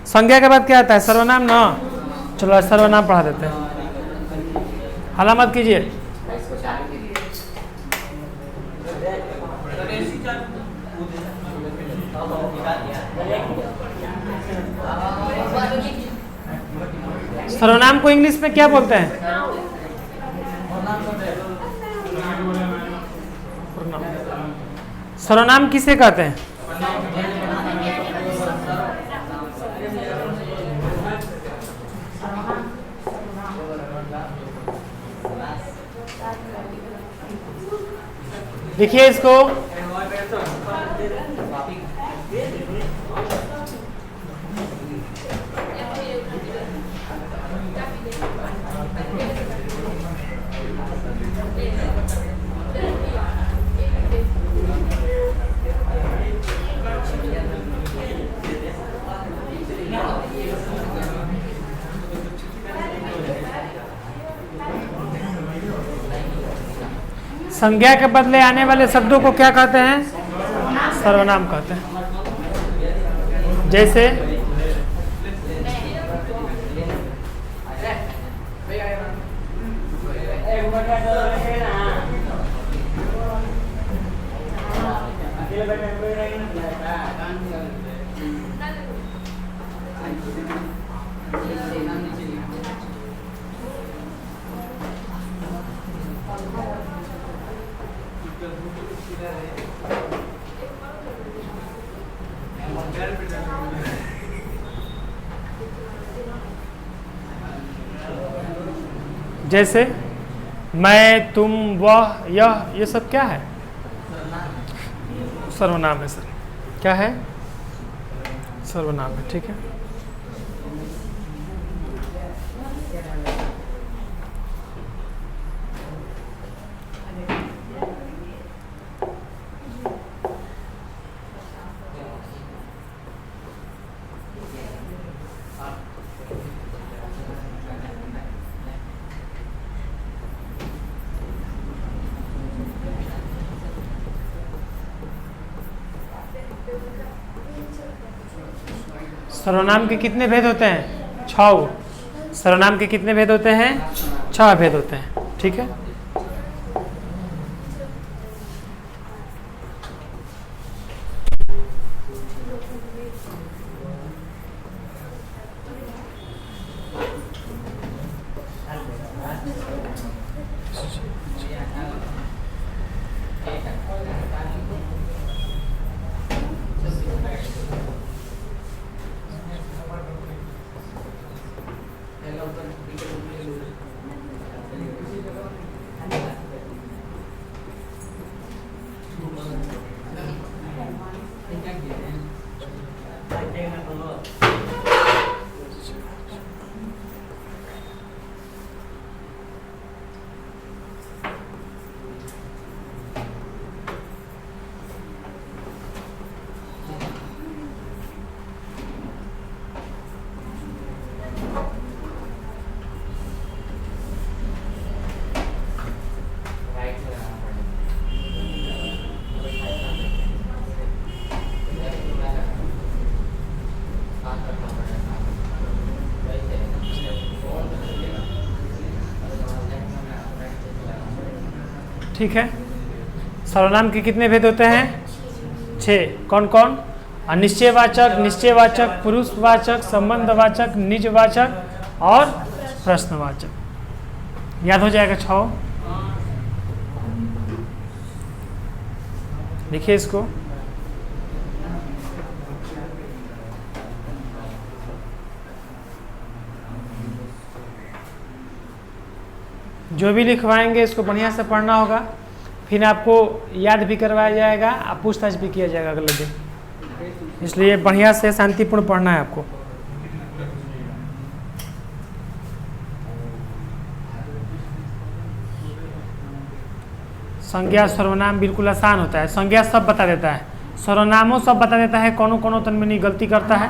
संज्ञा के बाद क्या आता है? सर्वनाम ना। चलो सर्वनाम पढ़ा देते हैं। हला मत कीजिए। सर्वनाम को इंग्लिश में क्या बोलते हैं? सर्वनाम किसे कहते हैं? देखिए इसको, संज्ञा के बदले आने वाले शब्दों को क्या कहते हैं? सर्वनाम कहते हैं। जैसे जैसे मैं, तुम, वह, यह, ये सब क्या है? सर्वनाम है सर। क्या है? सर्वनाम है। ठीक है। सर्वनाम के कितने भेद होते हैं? 6। सर्वनाम के कितने भेद होते हैं? 6 भेद होते हैं। ठीक है। ठीक है। सर्वनाम के कितने भेद होते हैं? 6। कौन कौन? अनिश्चयवाचक, निश्चयवाचक, पुरुषवाचक, संबंधवाचक, निजवाचक और प्रश्नवाचक। याद हो जाएगा 6। लिखिए इसको। जो भी लिखवाएंगे इसको बढ़िया से पढ़ना होगा, फिर आपको याद भी करवाया जाएगा, आप पूछताछ भी किया जाएगा अगले दिन। इसलिए बढ़िया से शांतिपूर्ण पढ़ना है आपको। संज्ञा सर्वनाम बिल्कुल आसान होता है। संज्ञा सब बता देता है, सर्वनामों सब बता देता है। कौन कौन तन में नहीं गलती करता है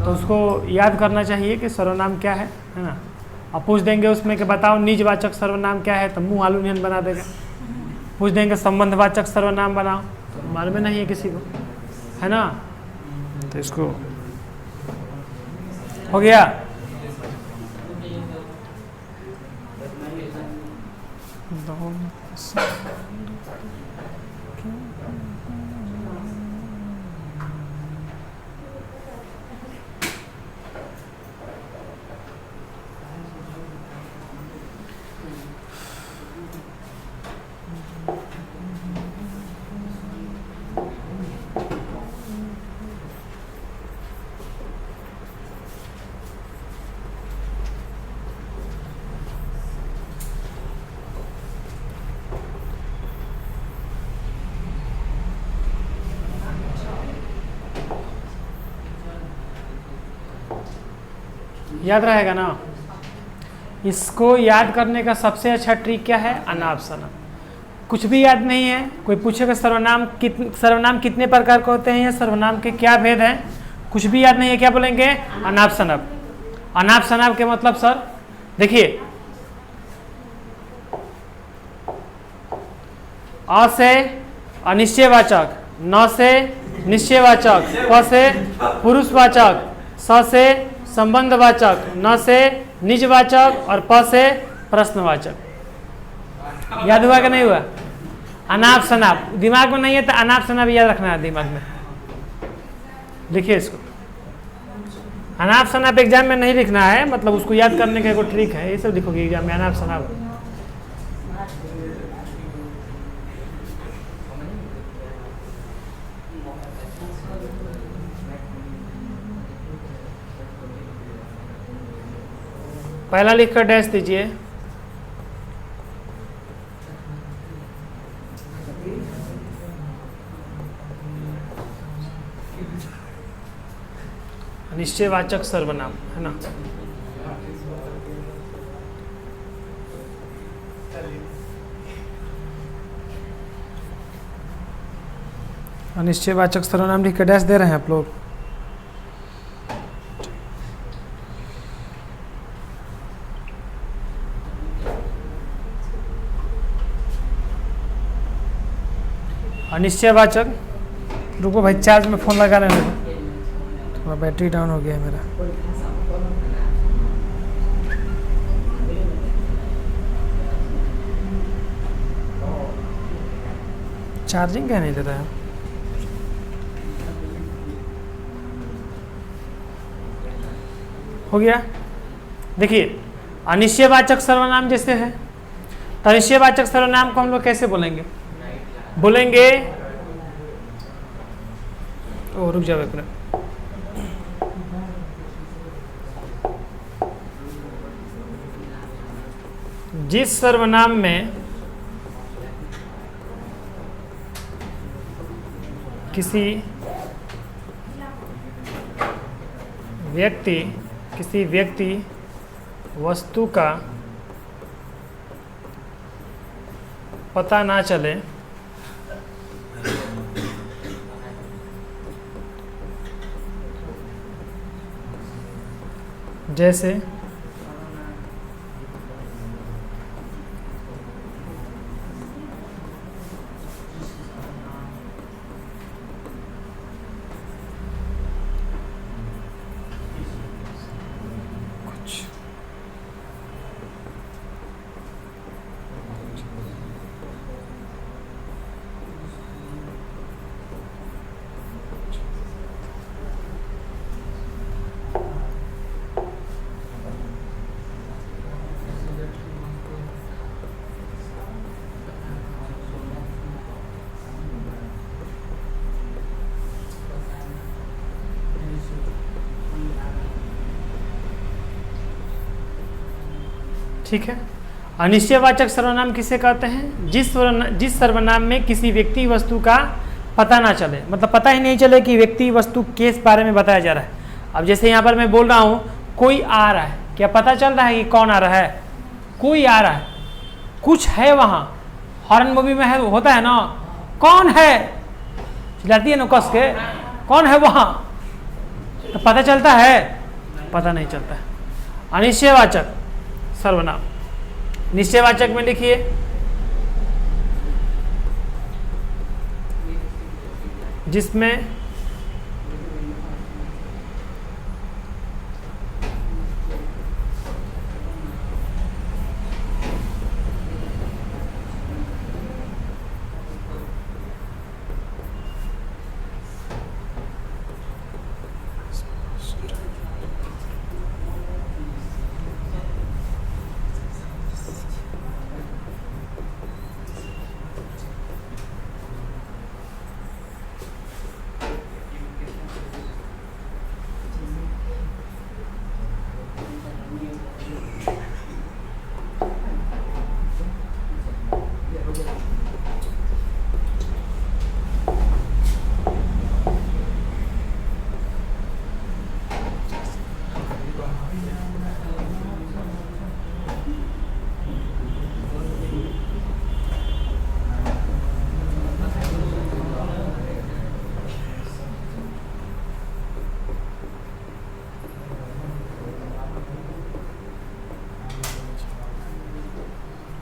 तो उसको याद करना चाहिए कि सर्वनाम क्या है ना। अब पूछ देंगे उसमें कि बताओ निजवाचक सर्वनाम क्या है, तो मुँह आलू निहन बना देगा। पूछ देंगे संबंधवाचक सर्वनाम बनाओ, तो मालूम नहीं है किसी को, है ना। तो इसको हो गया। याद रहेगा ना। इसको याद करने का सबसे अच्छा ट्रिक क्या है? अनाप शनाप। कुछ भी याद नहीं है, कोई पूछेगा सर्वनाम कितने प्रकार के होते हैं या सर्वनाम के क्या भेद हैं, कुछ भी याद नहीं है, क्या बोलेंगे? अनाप शनाप। अनाप शनाप के मतलब सर देखिए, अ से अनिश्चयवाचक, न से निश्चयवाचक, प से पुरुषवाचक, स से संबंधवाचक, न से निजवाचक और प से प्रश्नवाचक। याद हुआ कि नहीं हुआ? अनाप शनाप दिमाग में नहीं है तो अनाप शनाप याद रखना है दिमाग में। लिखिए इसको। अनाप शनाप एग्जाम में नहीं लिखना है, मतलब उसको याद करने का एक ट्रिक है, ये सब लिखोगे एग्जाम में अनाप शनाप। पहला लिखकर डैश दीजिए। निश्चयवाचक सर्वनाम है ना। अनिश्चयवाचक सर्वनाम लिख के डैश दे रहे हैं आप लोग। अनिश्चयवाचक, रुको भाई चार्ज में फ़ोन लगा लेने दो, थोड़ा बैटरी डाउन हो गया है मेरा। चार्जिंग क्या नहीं देता है? हो गया। देखिए अनिश्चयवाचक सर्वनाम जैसे है, तो अनिश्चयवाचक सर्वनाम को हम लोग कैसे बोलेंगे? बोलेंगे, ओ रुक जाओ एक मिनट। जिस सर्वनाम में किसी व्यक्ति वस्तु का पता ना चले, जैसे ठीक है। अनिश्चयवाचक सर्वनाम किसे कहते हैं? जिस सर्वनाम में किसी व्यक्ति वस्तु का पता ना चले, मतलब पता ही नहीं चले कि व्यक्ति वस्तु किस बारे में बताया जा रहा है। अब जैसे यहाँ पर मैं बोल रहा हूँ कोई आ रहा है, क्या पता चल रहा है कि कौन आ रहा है? कोई आ रहा है, कुछ है वहाँ। हॉरर मूवी में है, होता है ना, कौन है चिल्लाती है ना कस के, कौन है वहाँ, तो पता चलता है? पता नहीं चलता है। अनिश्चयवाचक सर्वनाम, निश्चयवाचक में लिखिए जिसमें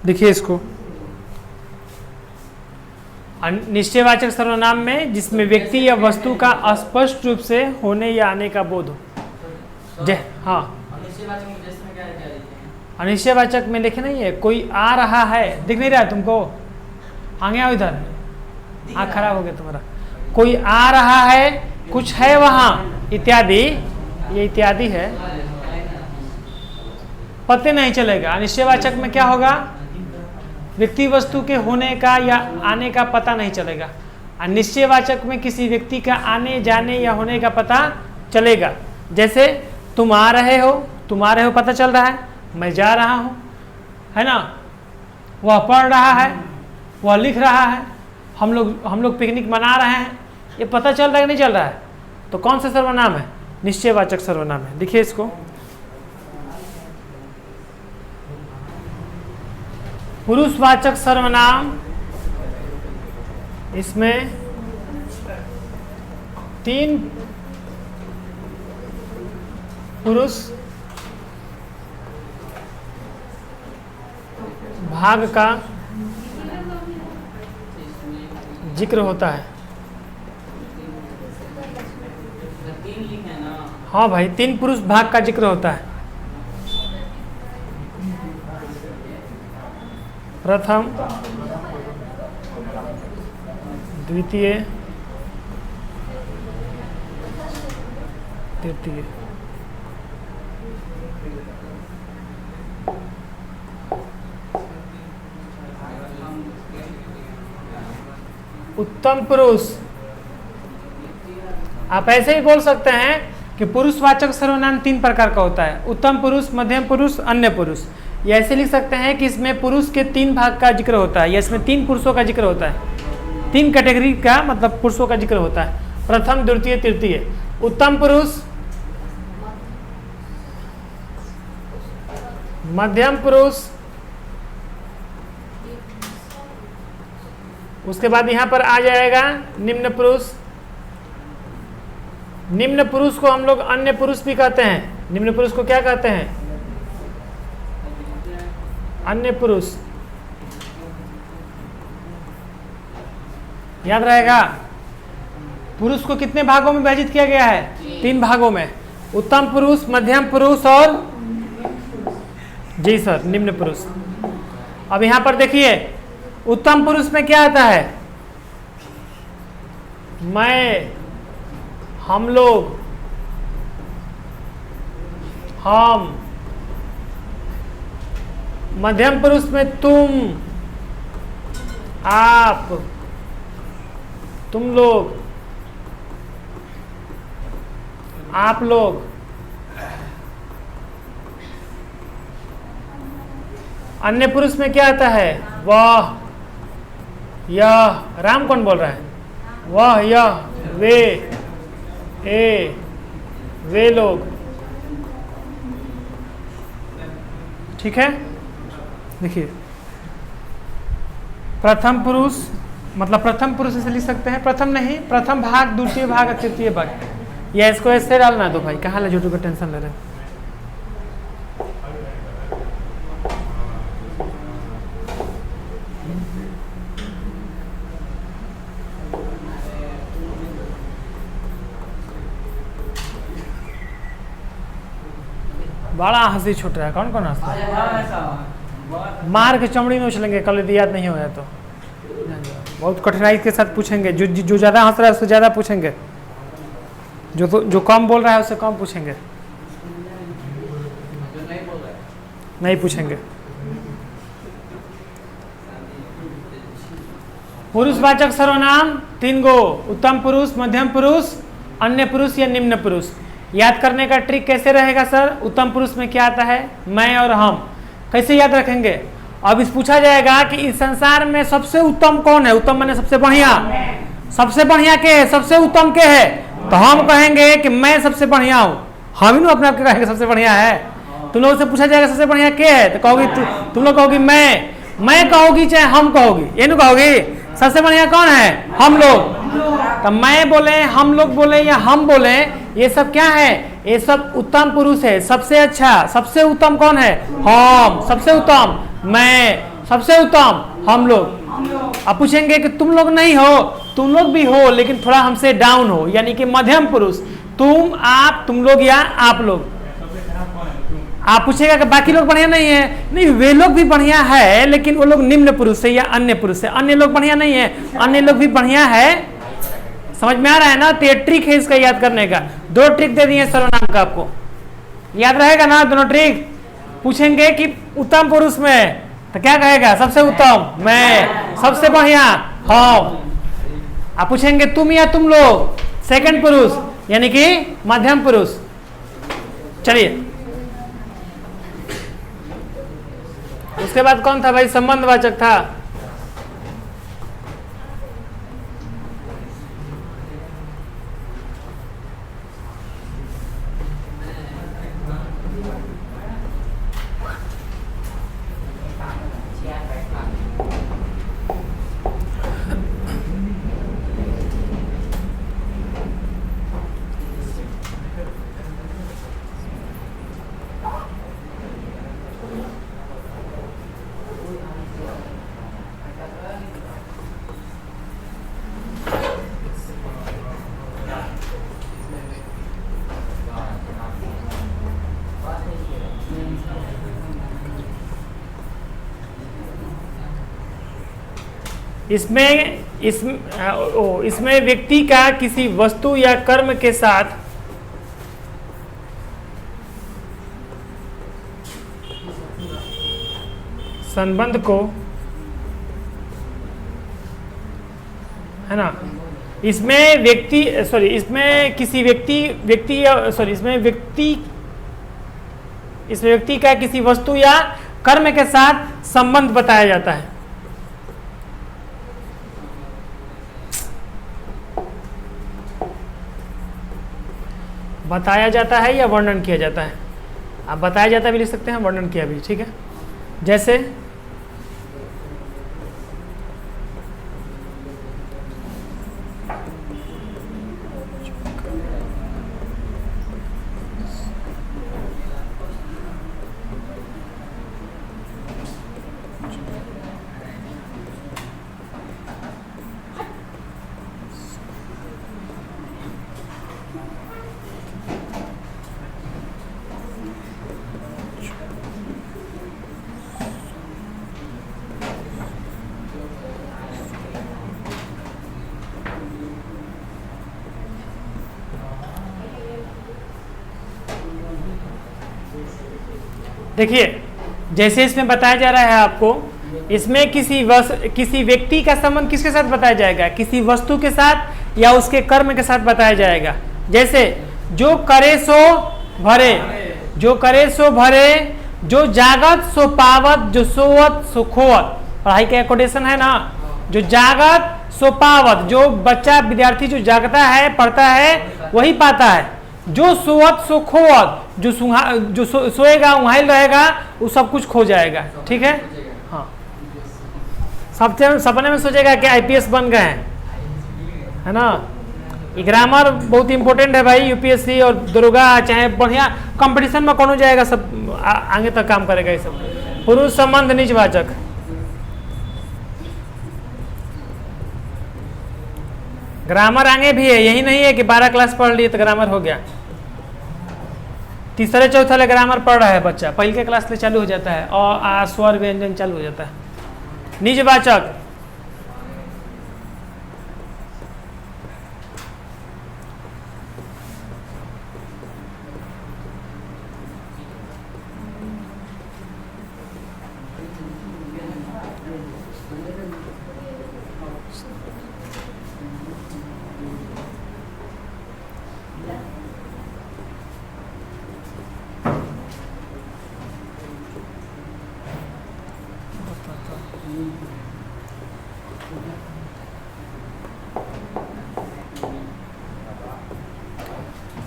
देखिए इसको, निश्चयवाचक सर्वनाम में जिसमें व्यक्ति या वस्तु का स्पष्ट रूप से होने या आने का बोध हो। हाँ, अनिश्चयवाचक में लिखे नहीं है, कोई आ रहा है, दिख नहीं रहा है तुमको, आगे आओ इधर, आँख खराब हो गया तुम्हारा। कोई आ रहा है, कुछ है वहाँ, इत्यादि, ये इत्यादि है, पता नहीं चलेगा। अनिश्चयवाचक में क्या होगा, व्यक्ति वस्तु के होने का या आने का पता नहीं चलेगा। निश्चयवाचक में किसी व्यक्ति का आने जाने या होने का पता चलेगा। जैसे तुम आ रहे हो पता चल रहा है, मैं जा रहा हूँ, है ना, वह पढ़ रहा है, वह लिख रहा है, हम लोग पिकनिक मना रहे हैं, ये पता चल रहा है कि नहीं चल रहा है। तो कौन सा सर्वनाम है, निश्चयवाचक सर्वनाम है। देखिए इसको, पुरुषवाचक सर्वनाम, इसमें 3 पुरुष भाग का जिक्र होता है। हाँ भाई, 3 पुरुष भाग का जिक्र होता है। प्रथम, द्वितीय, तृतीय। उत्तम पुरुष, आप ऐसे ही बोल सकते हैं कि पुरुषवाचक सर्वनाम 3 प्रकार का होता है, उत्तम पुरुष, मध्यम पुरुष, अन्य पुरुष। या ऐसे लिख सकते हैं कि इसमें पुरुष के 3 भाग का जिक्र होता है, या इसमें 3 पुरुषों का जिक्र होता है, 3 कैटेगरी का मतलब पुरुषों का जिक्र होता है, प्रथम, द्वितीय, तृतीय। उत्तम पुरुष, मध्यम पुरुष, उसके बाद यहाँ पर आ जाएगा निम्न पुरुष। निम्न पुरुष को हम लोग अन्य पुरुष भी कहते हैं। निम्न पुरुष को क्या कहते हैं, अन्य पुरुष। याद रहेगा, पुरुष को कितने भागों में विभाजित किया गया है, 3 भागों में, उत्तम पुरुष, मध्यम पुरुष और जी सर निम्न पुरुष। अब यहां पर देखिए, उत्तम पुरुष में क्या आता है, मैं, हम लोग, हम। मध्यम पुरुष में तुम, आप, तुम लोग, आप लोग। अन्य पुरुष में क्या आता है, वह, यह। राम कौन बोल रहा है, वह, यह, वे, ए, वे लोग। ठीक है, देखिए, प्रथम पुरुष मतलब प्रथम पुरुष से लिख सकते हैं, प्रथम नहीं, प्रथम भाग, द्वितीय भाग, तृतीय भाग। या इसको ऐसे डालना दो भाई, कहाँ झूठू का टेंशन ले रहे हैं। बड़ा हंसी छूट रहा है, कौन कौन हंसता है, मार के चमड़ी में उछलेंगे कल यदि याद नहीं होया तो। बहुत कठिनाई के साथ पूछेंगे, जो ज़्यादा हंस रहा है उससे ज़्यादा पूछेंगे, जो कम बोल रहा है उससे कम पूछेंगे, नहीं पूछेंगे। पुरुषवाचक सर्वनाम 3 गो, उत्तम पुरुष, मध्यम पुरुष, अन्य पुरुष या निम्न पुरुष। याद करने का ट्रिक कैसे रहेगा सर, उत्तम पुरुष में क्या आता है, मैं और हम। कैसे याद रखेंगे, अब इस पूछा जाएगा कि इस संसार में सबसे उत्तम कौन है, उत्तम माने सबसे बढ़िया, सबसे बढ़िया के है, सबसे उत्तम के है, तो हम कहेंगे कि मैं सबसे बढ़िया हूँ। हम ही ना अपने आप कहेंगे सबसे बढ़िया है। तुम लोगों से पूछा जाएगा सबसे बढ़िया के है, तो कहोगी तुम लोग कहोगी मैं कहोगी चाहे हम कहोगी, ये नहीं कहोगी सबसे बढ़िया कौन है, हम लोग। तो मैं बोले, हम लोग बोले या हम बोले, ये सब क्या है, ये सब उत्तम पुरुष है। सबसे अच्छा, सबसे उत्तम कौन है, हम। सबसे उत्तम मैं, सबसे उत्तम हम लोग। अब पूछेंगे कि तुम लोग नहीं हो, तुम लोग भी हो लेकिन थोड़ा हमसे डाउन हो, यानी कि मध्यम पुरुष, तुम, आप, तुम लोग या आप लोग। आप पूछेगा कि बाकी लोग बढ़िया नहीं है, नहीं वे लोग भी बढ़िया है लेकिन वो लोग निम्न पुरुष है या अन्य पुरुष है, अन्य लोग बढ़िया नहीं है, अन्य लोग भी बढ़िया है। समझ में आ रहा है ना? तो ये ट्रिक है इसका याद करने का। 2 ट्रिक दे दिए सर्वनाम का, आपको याद रहेगा ना दोनों ट्रिक? पूछेंगे कि उत्तम पुरुष में तो क्या कहेगा? सबसे उत्तम मैं, सबसे बढ़िया हम। आप पूछेंगे तुम या तुम लोग, सेकंड पुरुष यानी कि मध्यम पुरुष। चलिए उसके बाद कौन था भाई? संबंधवाचक था। इसमें व्यक्ति का किसी वस्तु या कर्म के साथ संबंध को, है ना, इसमें व्यक्ति सॉरी इसमें किसी व्यक्ति का किसी वस्तु या कर्म के साथ संबंध बताया जाता है। बताया जाता है या वर्णन किया जाता है? आप बताया जाता भी लिख सकते हैं, वर्णन किया भी, ठीक है। जैसे देखिए, जैसे इसमें बताया जा रहा है आपको, इसमें किसी व्यक्ति का संबंध किसके साथ बताया जाएगा? किसी वस्तु के साथ या उसके कर्म के साथ बताया जाएगा। जैसे जो करे सो भरे, जो करे सो भरे, जो जागत सो पावत, जो सोवत सो खोवत। पढ़ाई का कोटेशन है ना, जो जागत सो पावत, जो बच्चा विद्यार्थी जो जागता है, पढ़ता है, वही पाता है। जो सोवत सो खोवत, जो सोएगा वहीं रहेगा, वो सब कुछ खो जाएगा, ठीक है। हाँ, सपने में सोचेगा कि आईपीएस बन गए हैं, है ना। ग्रामर बहुत इंपॉर्टेंट है भाई, यूपीएससी और दरोगा चाहे बढ़िया कंपटीशन में कौन हो जाएगा, सब आगे तक काम करेगा। ये सब पुरुष संबंध निजवाचक। ग्रामर आगे भी है, यही नहीं है कि 12 क्लास पढ़ लिए तो ग्रामर हो गया। तीसरे चौथे ग्रामर पढ़ रहा है बच्चा, पहले के क्लास से चालू हो जाता है और आ स्वर व्यंजन चालू हो जाता है। निजवाचक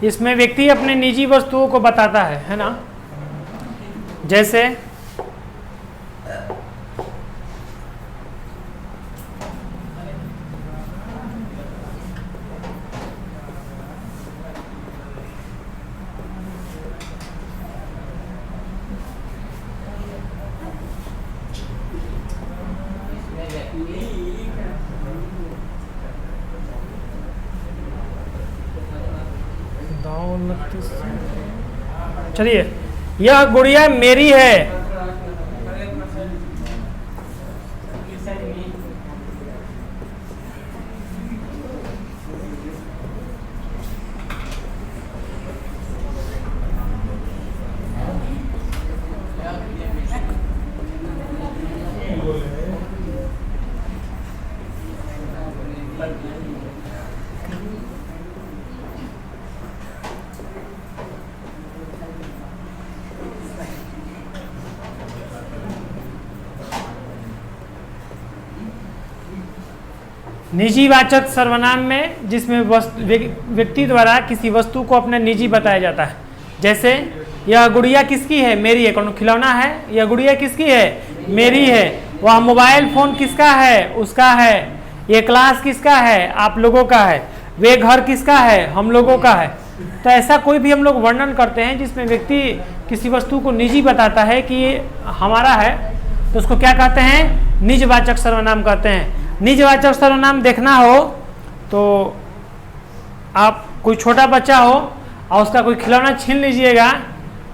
इसमें व्यक्ति अपने निजी वस्तुओं को बताता है ना। जैसे चलिए, यह गुड़िया मेरी है। निजीवाचक सर्वनाम में जिसमें व्यक्ति द्वारा किसी वस्तु को अपना निजी बताया जाता है। जैसे यह गुड़िया किसकी है? मेरी है। कौन खिलौना है? यह गुड़िया किसकी है? मेरी है। वह मोबाइल फोन किसका है? उसका है। ये क्लास किसका है? आप लोगों का है। वे घर किसका है? हम लोगों का है। तो ऐसा कोई भी हम लोग वर्णन करते हैं जिसमें व्यक्ति किसी वस्तु को निजी बताता है कि ये हमारा है, तो उसको क्या कहते हैं? निजवाचक सर्वनाम कहते हैं। निजवाचक सर्वनाम देखना हो तो आप कोई छोटा बच्चा हो और उसका कोई खिलौना छीन लीजिएगा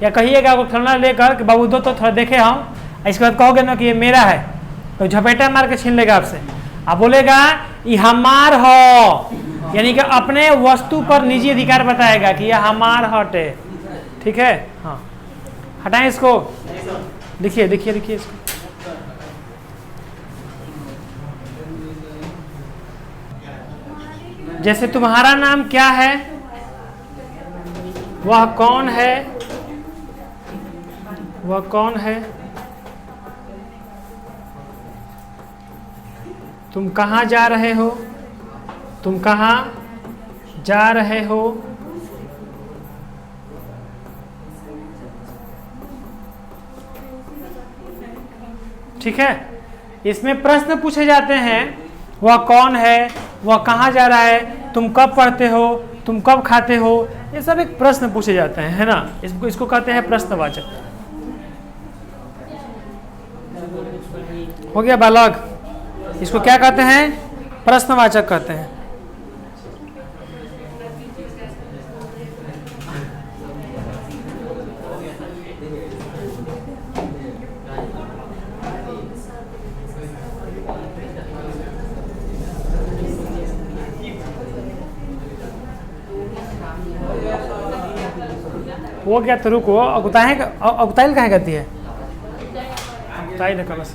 या कहिएगा वो खिलौना लेकर कि बाबू दो तो थोड़ा देखे हम, इसके बाद कहोगे ना कि ये मेरा है, तो झपेटा मार के छीन लेगा आपसे। आप बोलेगा ये हमार हो, यानी कि अपने वस्तु पर निजी अधिकार बताएगा कि यह हमार हटे। ठीक है, हाँ, हटाएं इसको। देखिए देखिए देखिए इसको। जैसे तुम्हारा नाम क्या है? वह कौन है? वह कौन है? तुम कहाँ जा रहे हो? तुम कहाँ जा रहे हो? ठीक है, इसमें प्रश्न पूछे जाते हैं। वह कौन है? वह कहाँ जा रहा है? तुम कब पढ़ते हो? तुम कब खाते हो? ये सब एक प्रश्न पूछे जाते हैं, है ना। इसको कहते हैं प्रश्नवाचक। हो गया बालक? इसको क्या कहते हैं? प्रश्नवाचक कहते हैं। वो क्या? तो रुको, अगुताइल कहाँ कहती है? अगुताइल का बस।